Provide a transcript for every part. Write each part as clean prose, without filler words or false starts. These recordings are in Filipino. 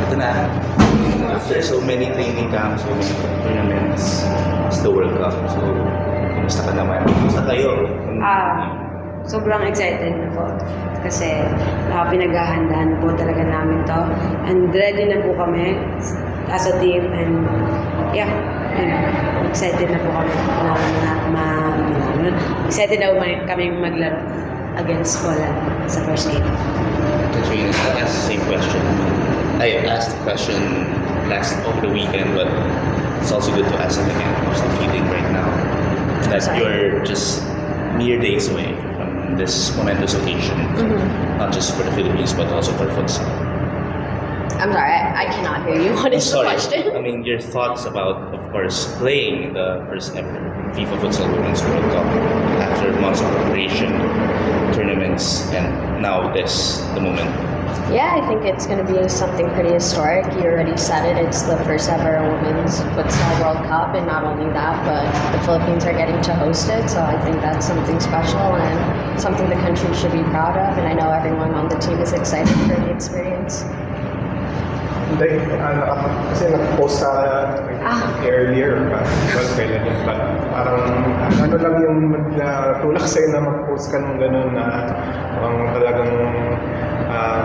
Ito na. After so many training camps, so many tournaments, it's the World Cup. So, kumusta ka naman? Kumusta kayo? Sobrang excited na po. Kasi pinaghahandaan po talaga namin to. And ready na po kami as a team. And yeah, excited na po kami excited na po kami maglaro against Poland sa first game. Katrina, I asked the same question. I asked the question last over the weekend, but it's also good to ask it again. What's the feeling right now that you're just mere days away from this momentous occasion, not just for the Philippines but also for futsal? I'm sorry, I cannot hear you. What is the question? I mean, your thoughts about, of course, playing in the first ever FIFA Futsal Women's World Cup after months of preparation, tournaments, and now the moment. Yeah, I think it's going to be something pretty historic. You already said it. It's the first ever Women's Futsal World Cup, and not only that, but the Philippines are getting to host it. So I think that's something special and something the country should be proud of. And I know everyone on the team is excited for the experience. Like, kasi nag-post ka earlier, kailan yun, but parang ano lang yung tulak sa'yo na mag-post ka ng gano'n na parang talagang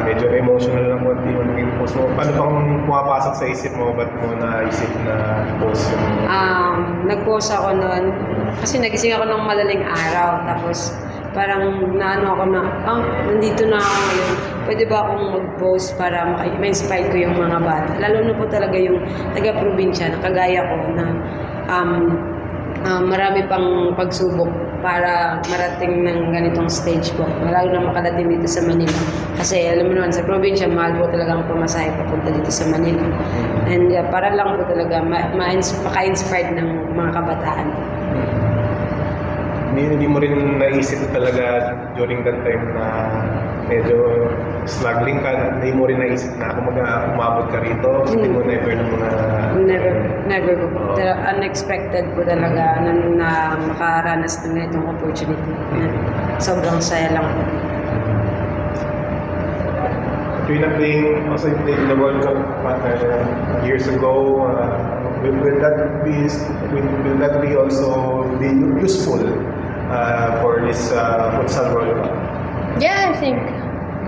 medyo emotional lang mo yung naging post mo. Paano bang pumapasok sa isip mo? Ba't mo naisip na post yung... Nag-post ako noon kasi nagising ako ng madaling araw, tapos parang naano ako na, nandito na ako ngayon. Pwede ba akong mag-post para ma-inspire ko yung mga bata? Lalo na po talaga yung taga-probinsya na kagaya ko na marami pang pagsubok para marating ng ganitong stage po. Lalo na makadating dito sa Manila. Kasi alam mo naman, sa probinsya, mahal po talaga ang pamasahe papunta dito sa Manila. And para lang po talaga maka-inspired ng mga kabataan. Hindi mo rin naisip talaga during that time na medyo struggling ka, hindi mo rin naisip na kung umabot ka rito, hindi mo never Never po. Unexpected po talaga na makaranas ng ganitong opportunity. Sobrang saya lang po. You're not playing, also you played in the World Cup years ago. Will that be also be useful for this Futsal World Cup? Yeah, I think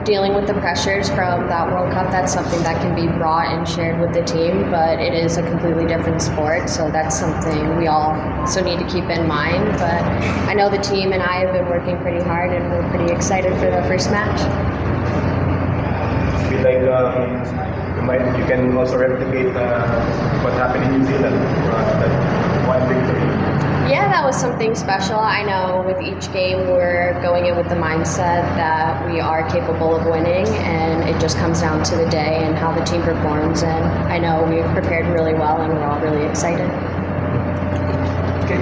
dealing with the pressures from that World Cup, that's something that can be brought and shared with the team, but it is a completely different sport, so that's something we all also need to keep in mind. But I know the team and I have been working pretty hard, and we're pretty excited for the first match. I feel like you can also replicate what happened in New Zealand, that one victory. Yeah, that was something special. I know with each game we're going in with the mindset that we are capable of winning, and it just comes down to the day and how the team performs. And I know we've prepared really well, and we're all really excited. Okay.